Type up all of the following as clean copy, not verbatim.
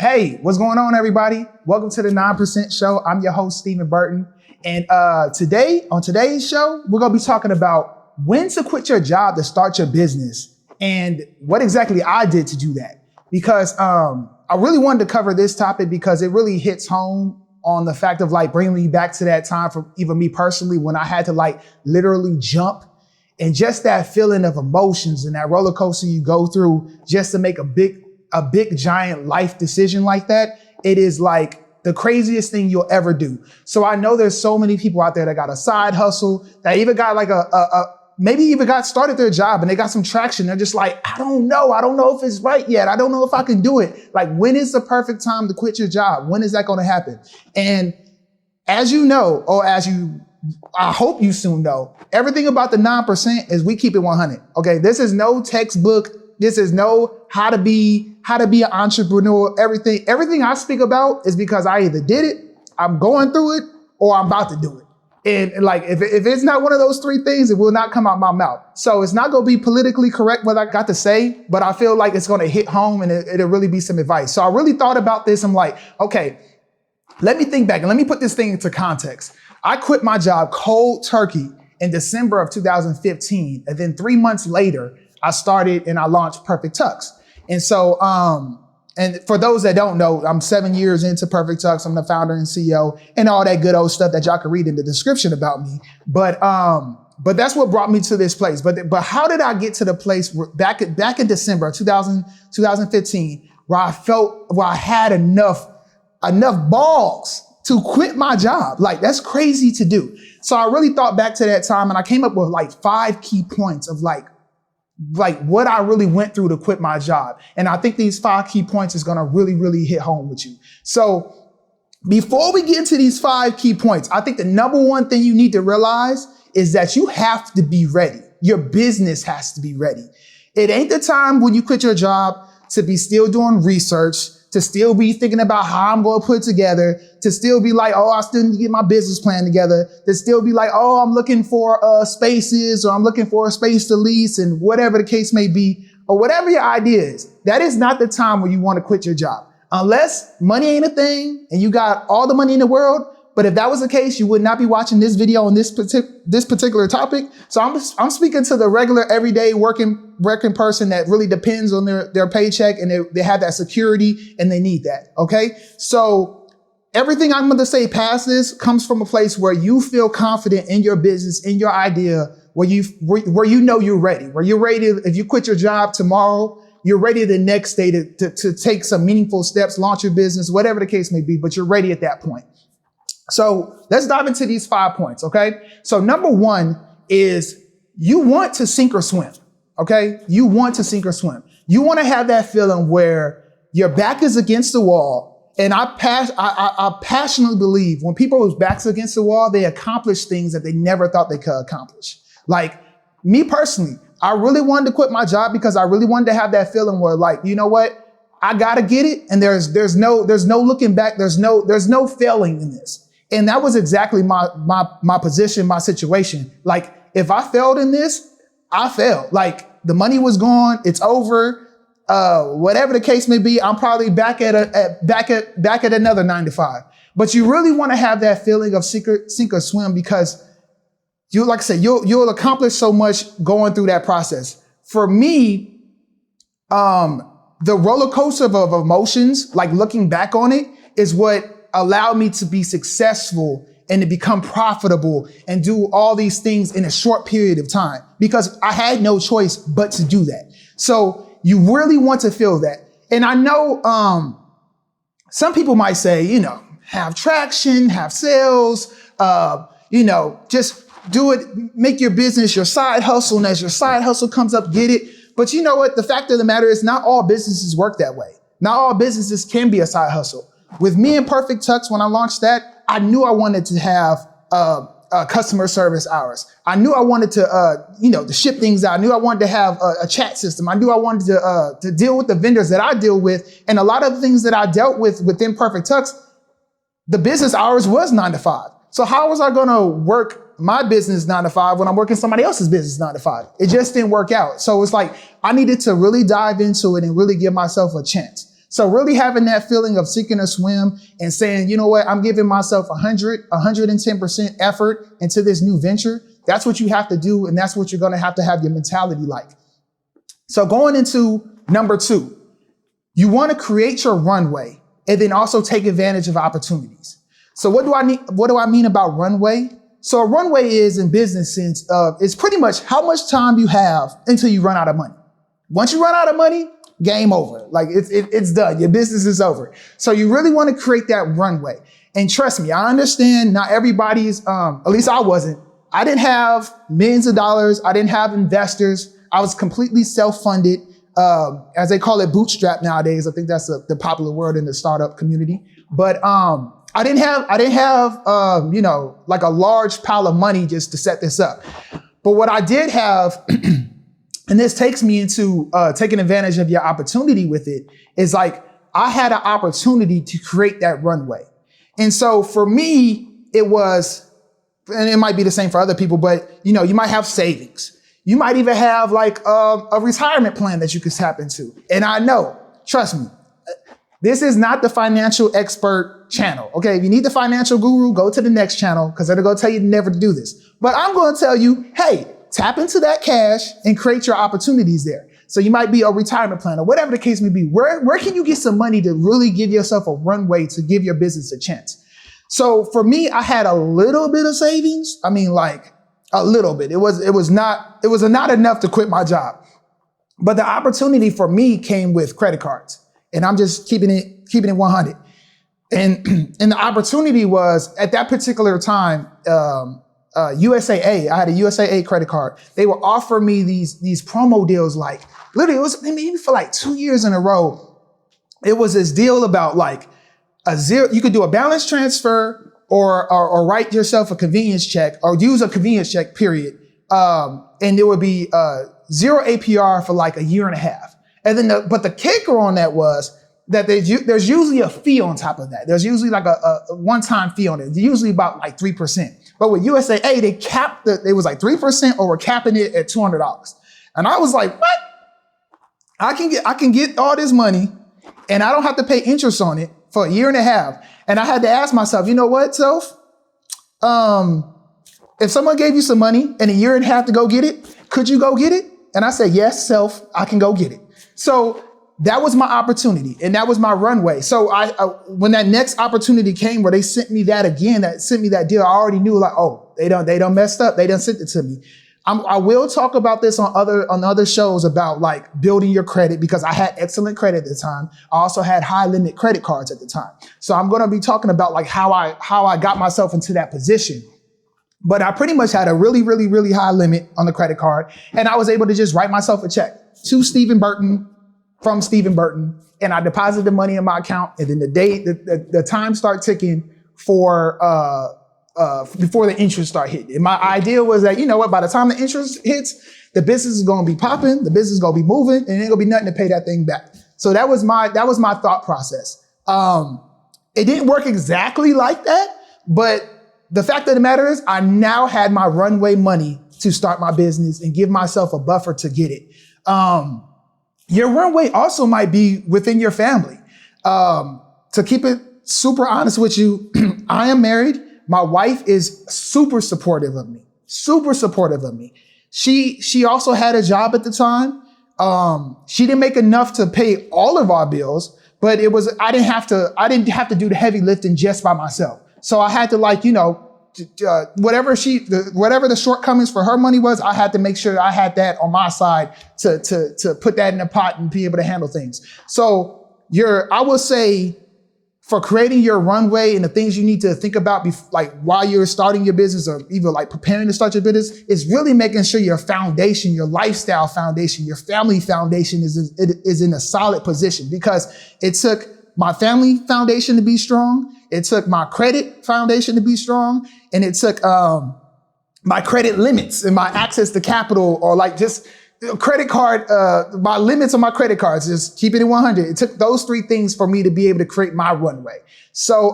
Hey, what's going on, everybody? Welcome to the 9% Show. I'm your host, Steven Burton. And on today's show, we're going to be talking about when to quit your job to start your business and what exactly I did to do that. Because I really wanted to cover this topic because it really hits home on the fact of like bringing me back to that time for even me personally when I had to like literally jump, and just that feeling of emotions and that roller coaster you go through just to make a big giant life decision like that. It is like the craziest thing you'll ever do. So I know there's so many people out there that got a side hustle, that even got like maybe even got started their job and they got some traction. They're just like, I don't know if it's right yet. I don't know if I can do it. Like, when is the perfect time to quit your job? When is that going to happen? And as you know, or I hope you soon know, everything about the 9% is we keep it 100. Okay. This is no textbook. This is no how to be an entrepreneur. Everything I speak about is because I either did it, I'm going through it, or I'm about to do it. And like, if it's not one of those three things, it will not come out my mouth. So it's not going to be politically correct what I got to say, but I feel like it's going to hit home and it'll really be some advice. So I really thought about this. I'm like, okay, let me think back and let me put this thing into context. I quit my job cold turkey in December of 2015. And then 3 months later, I started and I launched Perfect Tux. And so, and for those that don't know, I'm 7 years into Perfect Tux. I'm the founder and CEO and all that good old stuff that y'all can read in the description about me. But that's what brought me to this place. But how did I get to the place where back in December 2015, where I had enough balls to quit my job? Like, that's crazy to do. So I really thought back to that time and I came up with like 5 key points of like what I really went through to quit my job. And I think these 5 key points is going to really, really hit home with you. So before we get into these 5 key points, I think the number one thing you need to realize is that you have to be ready. Your business has to be ready. It ain't the time when you quit your job to be still doing research, to still be thinking about how I'm going to put it together, to still be like, oh, I still need to get my business plan together, to still be like, oh, I'm looking for spaces, or I'm looking for a space to lease, and whatever the case may be, or whatever your idea is. That is not the time where you want to quit your job. Unless money ain't a thing and you got all the money in the world. But if that was the case, you would not be watching this video on this particular topic. So I'm speaking to the regular, everyday working person that really depends on their paycheck, and they have that security and they need that. Okay. So everything I'm going to say past this comes from a place where you feel confident in your business, in your idea, where you know you're ready, where you're ready to, if you quit your job tomorrow, you're ready the next day to take some meaningful steps, launch your business, whatever the case may be, but you're ready at that point. So let's dive into these 5 points. Okay. So number 1 is you want to sink or swim. Okay. You want to sink or swim. You want to have that feeling where your back is against the wall. And I passionately believe when people whose backs against the wall, they accomplish things that they never thought they could accomplish. Like me personally, I really wanted to quit my job because I really wanted to have that feeling where, like, you know what? I got to get it. And there's no looking back. There's no failing in this. And that was exactly my position, my situation. Like, if I failed in this, I failed. Like, the money was gone. It's over. Whatever the case may be, I'm probably back at another 9 to 5. But you really want to have that feeling of sink or swim, because you, like I said, you'll accomplish so much going through that process. For me, the roller coaster of emotions, like looking back on it, is what allowed me to be successful and to become profitable and do all these things in a short period of time, because I had no choice but to do that. So you really want to feel that. And I know some people might say, have traction, have sales, just do it, make your business your side hustle. And as your side hustle comes up, get it. But you know what? The fact of the matter is, not all businesses work that way. Not all businesses can be a side hustle. With me and Perfect Tux, when I launched that, I knew I wanted to have customer service hours. I knew I wanted to ship things out. I knew I wanted to have a chat system. I knew I wanted to deal with the vendors that I deal with. And a lot of the things that I dealt with within Perfect Tux, the business hours was 9 to 5. So how was I going to work my business 9 to 5 when I'm working somebody else's business 9 to 5? It just didn't work out. So it's like, I needed to really dive into it and really give myself a chance. So really having that feeling of sinking or swim and saying, you know what, I'm giving myself 110% effort into this new venture. That's what you have to do. And that's what you're going to have your mentality like. So going into number 2, you want to create your runway and then also take advantage of opportunities. So what do I mean about runway? So a runway is, in business sense, it's pretty much how much time you have until you run out of money. Once you run out of money, game over. Like it's done. Your business is over. So you really want to create that runway. And trust me, I understand not everybody's, at least I wasn't. I didn't have millions of dollars. I didn't have investors. I was completely self-funded, as they call it, bootstrap nowadays. I think that's the popular word in the startup community. But I didn't have like a large pile of money just to set this up. But what I did have, and this takes me into taking advantage of your opportunity with it, is like I had an opportunity to create that runway. And so for me, it was, and it might be the same for other people, but you might have savings. You might even have like a retirement plan that you could tap into. And I know, trust me, this is not the financial expert channel. Okay, if you need the financial guru, go to the next channel because they're going to tell you never to do this. But I'm going to tell you, hey, tap into that cash and create your opportunities there. So you might be a retirement plan or whatever the case may be. Where can you get some money to really give yourself a runway to give your business a chance? So for me, I had a little bit of savings. I mean, like a little bit. It was not enough to quit my job. But the opportunity for me came with credit cards. And I'm just keeping it 100. And the opportunity was at that particular time, USAA, I had a USAA credit card. They were offering me these promo deals, like literally it was maybe for like 2 years in a row. It was this deal about like you could do a balance transfer or write yourself a convenience check or use a convenience check, period. And there would be 0 APR for like a year and a half. And then but the kicker on that was that there's usually a fee on top of that. There's usually like a one-time fee on it. It's usually about like 3%. But with USAA, they capped it was like 3% or we're capping it at $200. And I was like, what? I can get all this money and I don't have to pay interest on it for a year and a half. And I had to ask myself, you know what, self? If someone gave you some money and a year and a half to go get it, could you go get it? And I said, yes, self, I can go get it. So that was my opportunity and that was my runway. So I when that next opportunity came where they sent me that again, that deal, I already knew like, oh, they done messed up. They done sent it to me. I will talk about this on other shows about like building your credit because I had excellent credit at the time. I also had high limit credit cards at the time. So I'm going to be talking about like how I got myself into that position. But I pretty much had a really, really, really high limit on the credit card. And I was able to just write myself a check to Steven Burton from Steven Burton. And I deposited the money in my account. And then the time start ticking for, before the interest start hitting. And my idea was that, you know what, by the time the interest hits, the business is going to be popping, the business is going to be moving, and it ain't going to be nothing to pay that thing back. So that was my thought process. It didn't work exactly like that, but the fact of the matter is I now had my runway money to start my business and give myself a buffer to get it. Your runway also might be within your family. To keep it super honest with you, I am married. My wife is super supportive of me. She also had a job at the time. She didn't make enough to pay all of our bills, but I didn't have to do the heavy lifting just by myself. So I had to whatever the shortcomings for her money was, I had to make sure I had that on my side to put that in a pot and be able to handle things. So I will say, for creating your runway and the things you need to think about while you're starting your business or even like preparing to start your business is really making sure your foundation, your lifestyle foundation, your family foundation is in a solid position, because it took my family foundation to be strong. It took my credit foundation to be strong, and it took my credit limits and my access to capital, or like just credit card, my limits on my credit cards, just keep it at 100. It took those 3 things for me to be able to create my runway. So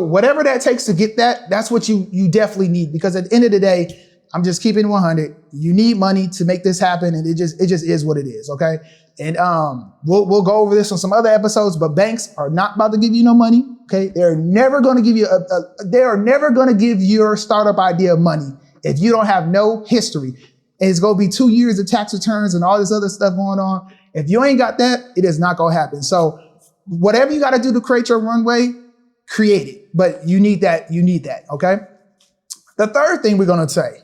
whatever that takes to get that, that's what you definitely need, because at the end of the day, I'm just keeping 100. You need money to make this happen, and it just is what it is. Okay. And we'll go over this on some other episodes, but banks are not about to give you no money. Okay, they're never going to give you they are never going to give your startup idea money if you don't have no history. And it's going to be 2 years of tax returns and all this other stuff going on. If you ain't got that, it is not going to happen. So whatever you got to do to create your runway, create it. But you need that. You need that. Okay. The third thing we're going to say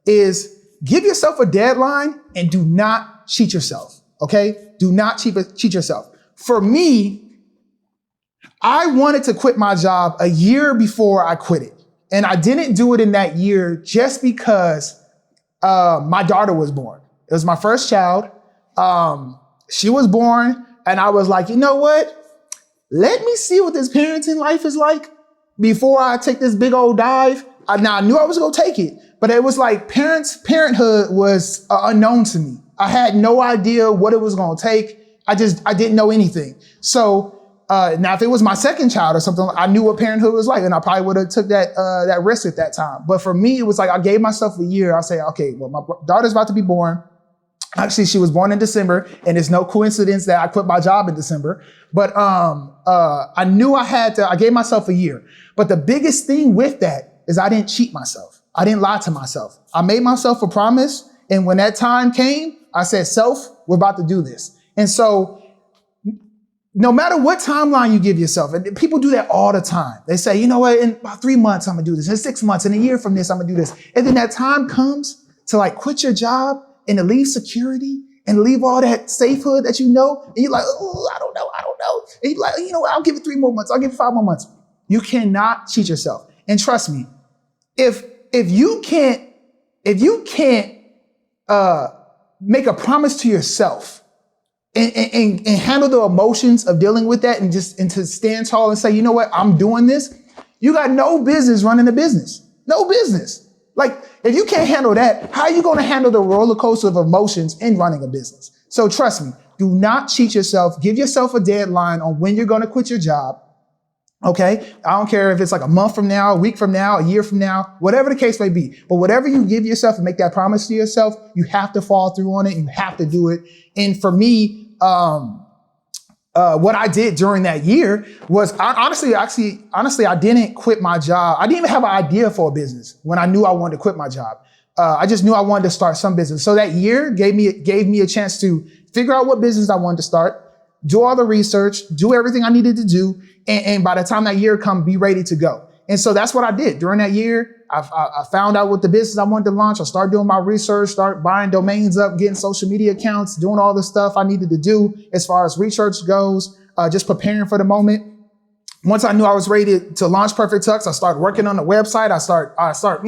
is give yourself a deadline and do not cheat yourself. Okay. Do not cheat yourself. For me, I wanted to quit my job a year before I quit it. And I didn't do it in that year just because my daughter was born. It was my first child. She was born and I was like, you know what? Let me see what this parenting life is like before I take this big old dive. Now I knew I was going to take it, but it was like parenthood was unknown to me. I had no idea what it was going to take. I didn't know anything. So now if it was my second child or something, I knew what parenthood was like and I probably would have took that risk at that time. But for me, it was like I gave myself a year. I say, okay, well, my daughter's about to be born. Actually, she was born in December, and it's no coincidence that I quit my job in December. But I knew I gave myself a year. But the biggest thing with that is I didn't cheat myself. I didn't lie to myself. I made myself a promise. And when that time came, I said, self, we're about to do this. And so no matter what timeline you give yourself, and people do that all the time. They say, you know what, in about 3 months, I'm going to do this. In 6 months, in a year from this, I'm going to do this. And then that time comes to like quit your job and to leave security and leave all that safehood that you know. And you're like, oh, I don't know. And you're like, you know what, I'll give it 3 more months. I'll give it 5 more months. You cannot cheat yourself. And trust me, if you can't make a promise to yourself and handle the emotions of dealing with that and to stand tall and say, you know what, I'm doing this. You got no business running a business. No business. Like, if you can't handle that, how are you going to handle the roller coaster of emotions in running a business? So trust me, do not cheat yourself. Give yourself a deadline on when you're going to quit your job. Okay. I don't care if it's like a month from now, a week from now, a year from now, whatever the case may be. But whatever you give yourself and make that promise to yourself, you have to follow through on it. You have to do it. And for me, what I did during that year was honestly, I didn't quit my job. I didn't even have an idea for a business when I knew I wanted to quit my job. I just knew I wanted to start some business. So that year gave me a chance to figure out what business I wanted to start, do all the research, do everything I needed to do. And by the time that year come, be ready to go. And so that's what I did during that year. I found out what the business I wanted to launch. I started doing my research, start buying domains up, getting social media accounts, doing all the stuff I needed to do as far as research goes, just preparing for the moment. Once I knew I was ready to launch Perfect Tux, I started working on the website. I start,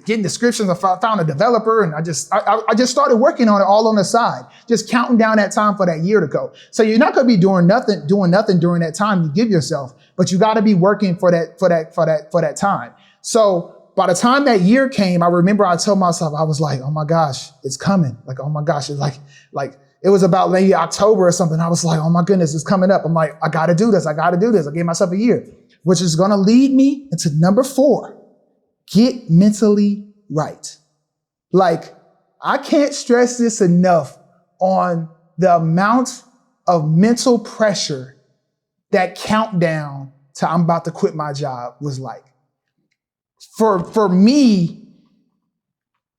getting descriptions. I found a developer and I just started working on it all on the side, just counting down that time for that year to go. So you're not going to be doing nothing during that time you give yourself, but you got to be working for that time. So by the time that year came, I remember I told myself, I was like, oh my gosh, it's coming. Like, oh my gosh, it's like it was about maybe October or something. I was like, oh my goodness, it's coming up. I'm like, I got to do this. I gave myself a year, which is going to lead me into number 4. Get mentally right. Like, I can't stress this enough on the amount of mental pressure that countdown to I'm about to quit my job was like. For me,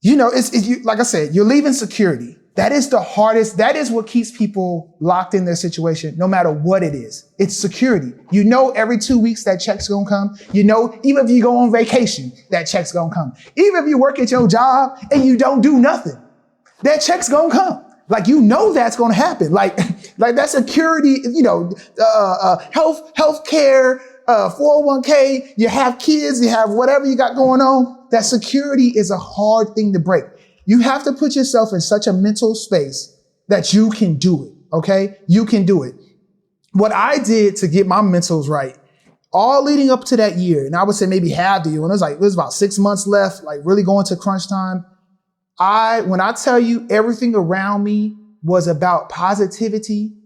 like I said, you're leaving security. That is the hardest. That is what keeps people locked in their situation, no matter what it is. It's security. Every 2 weeks that check's going to come. Even if you go on vacation, that check's going to come. Even if you work at your job and you don't do nothing, that check's going to come. Like, that's going to happen. Like that security, health care, 401k, you have kids, you have whatever you got going on. That security is a hard thing to break. You have to put yourself in such a mental space that you can do it. Okay. You can do it. What I did to get my mentals right, all leading up to that year, and I would say maybe half the year, when it was about 6 months left, like really going to crunch time. When I tell you everything around me was about positivity,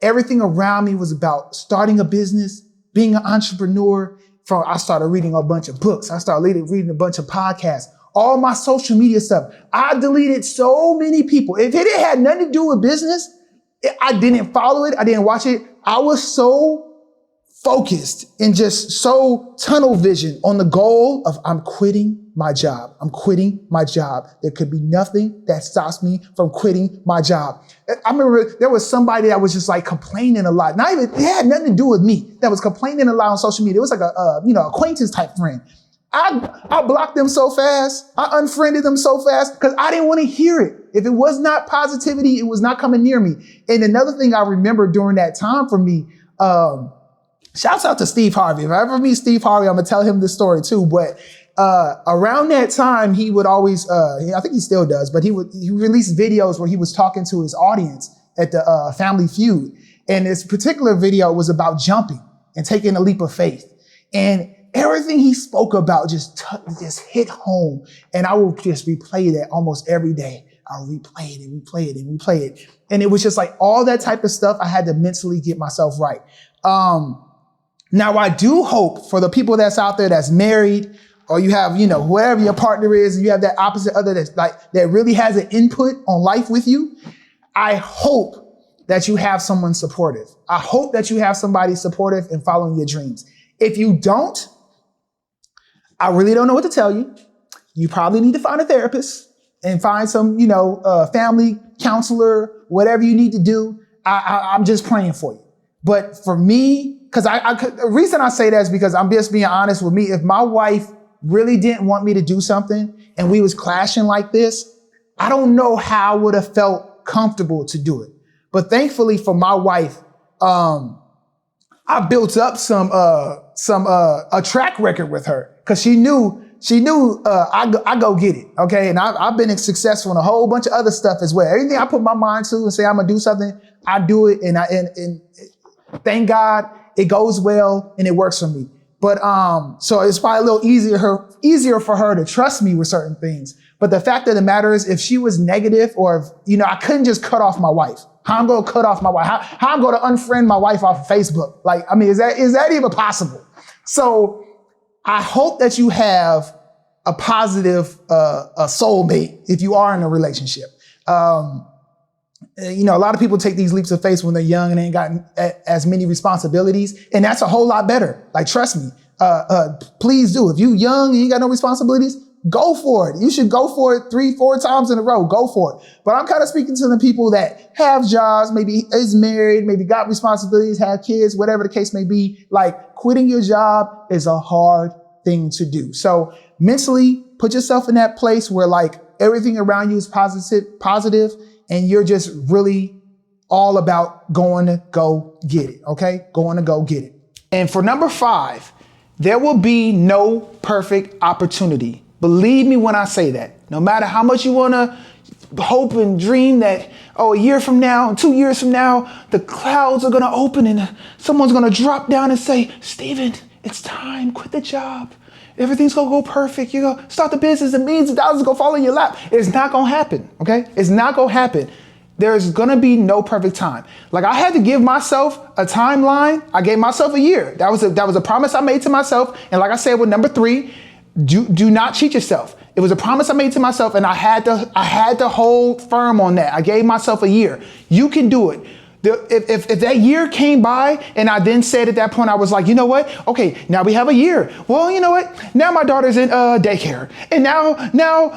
everything around me was about starting a business, being an entrepreneur. I started reading a bunch of books. I started reading a bunch of podcasts, all my social media stuff. I deleted so many people. If it had nothing to do with business, I didn't follow it. I didn't watch it. I was so focused and just so tunnel vision on the goal of I'm quitting my job. I'm quitting my job. There could be nothing that stops me from quitting my job. I remember there was somebody that was just like complaining a lot. It had nothing to do with me, that was complaining a lot on social media. It was like a acquaintance type friend. I blocked them so fast. I unfriended them so fast because I didn't want to hear it. If it was not positivity, it was not coming near me. And another thing I remember during that time for me, shouts out to Steve Harvey. If I ever meet Steve Harvey, I'm going to tell him this story too. But around that time, he would always, I think he still does, but he released videos where he was talking to his audience at the Family Feud. And this particular video was about jumping and taking a leap of faith. And everything he spoke about just hit home. And I will just replay that almost every day. I'll replay it and replay it and replay it. And it was just like all that type of stuff. I had to mentally get myself right. Now I do hope for the people that's out there that's married, or you have, whoever your partner is, and you have that opposite other that really has an input on life with you. I hope that you have someone supportive. I hope that you have somebody supportive and following your dreams. If you don't, I really don't know what to tell you. You probably need to find a therapist and find some, family counselor, whatever you need to do. I'm just praying for you. But for me, because the reason I say that is because I'm just being honest with me. If my wife really didn't want me to do something and we was clashing like this, I don't know how I would have felt comfortable to do it. But thankfully for my wife, I built up a track record with her because she knew I go get it. Okay. And I've been successful in a whole bunch of other stuff as well. Everything I put my mind to and say I'm going to do something, I do it. And thank God it goes well and it works for me. But, so it's probably a little easier for her to trust me with certain things. But the fact of the matter is, if she was negative or if, I couldn't just cut off my wife. How I'm going to cut off my wife? How I'm going to unfriend my wife off of Facebook? Is that even possible? So I hope that you have a positive, a soulmate if you are in a relationship. A lot of people take these leaps of faith when they're young and they ain't got as many responsibilities. And that's a whole lot better. Trust me. Please do. If you young and you ain't got no responsibilities, go for it. You should go for it 3-4 times in a row. Go for it. But I'm kind of speaking to the people that have jobs, maybe is married, maybe got responsibilities, have kids, whatever the case may be. Quitting your job is a hard thing to do. So mentally put yourself in that place where everything around you is positive, and you're just really all about going to go get it. Okay. Going to go get it. And for number 5, there will be no perfect opportunity. Believe me when I say that. No matter how much you want to hope and dream that, a year from now, 2 years from now, the clouds are going to open and someone's going to drop down and say, Steven, it's time. Quit the job. Everything's going to go perfect. You go start the business and millions of dollars go fall in your lap. It's not going to happen. Okay. It's not going to happen. There's going to be no perfect time. I had to give myself a timeline. I gave myself a year. That was a promise I made to myself. And like I said, with number 3, do not cheat yourself. It was a promise I made to myself, and I had to hold firm on that. I gave myself a year. You can do it. If that year came by and I then said at that point, I was like, you know what? Okay, now we have a year. Well, you know what? Now my daughter's in daycare, and now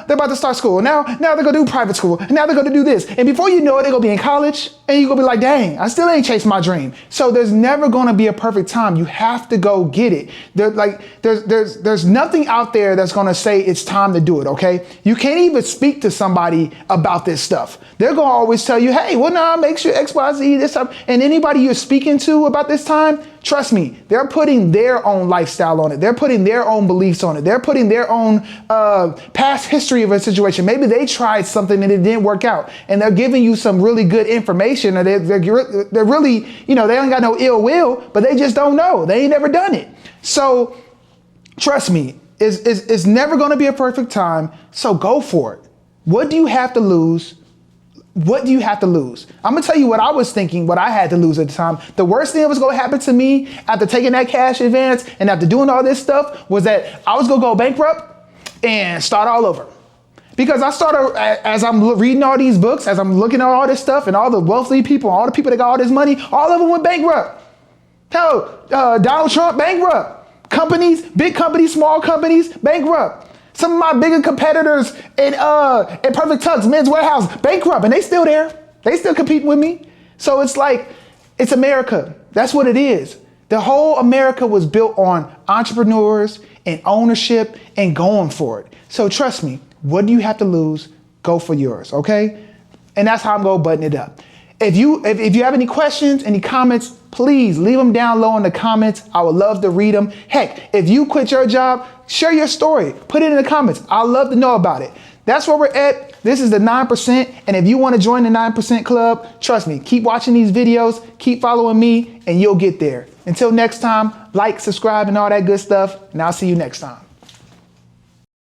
they're about to start school. Now they're gonna do private school, and now they're gonna do this. And before you know it, they're gonna be in college, and you're gonna be like, dang, I still ain't chased my dream. So there's never gonna be a perfect time. You have to go get it. There's nothing out there that's gonna say it's time to do it. Okay, you can't even speak to somebody about this stuff. They're gonna always tell you, hey, well, nah, make sure X, Y, Z. This time, and anybody you're speaking to about this time, trust me, they're putting their own lifestyle on it. They're putting their own beliefs on it. They're putting their own past history of a situation. Maybe they tried something and it didn't work out, and they're giving you some really good information. And they're really, they don't got no ill will, but they just don't know. They ain't never done it. So trust me, it's never going to be a perfect time. So go for it. What do you have to lose? What do you have to lose? I'm going to tell you what I was thinking, what I had to lose at the time. The worst thing that was going to happen to me after taking that cash advance and after doing all this stuff was that I was going to go bankrupt and start all over. Because I started, as I'm reading all these books, as I'm looking at all this stuff and all the wealthy people, all the people that got all this money, all of them went bankrupt. Hell, Donald Trump, bankrupt. Companies, big companies, small companies, bankrupt. Some of my bigger competitors in Perfect Tux, Men's Warehouse, bankrupt, and they still there. They still competing with me. So it's like, it's America. That's what it is. The whole America was built on entrepreneurs and ownership and going for it. So trust me, what do you have to lose? Go for yours, okay? And that's how I'm gonna button it up. If you have any questions, any comments, please leave them down low in the comments. I would love to read them. Heck, if you quit your job, share your story. Put it in the comments. I'd love to know about it. That's where we're at. This is the 9%. And if you want to join the 9% club, trust me, keep watching these videos, keep following me, and you'll get there. Until next time, like, subscribe, and all that good stuff. And I'll see you next time.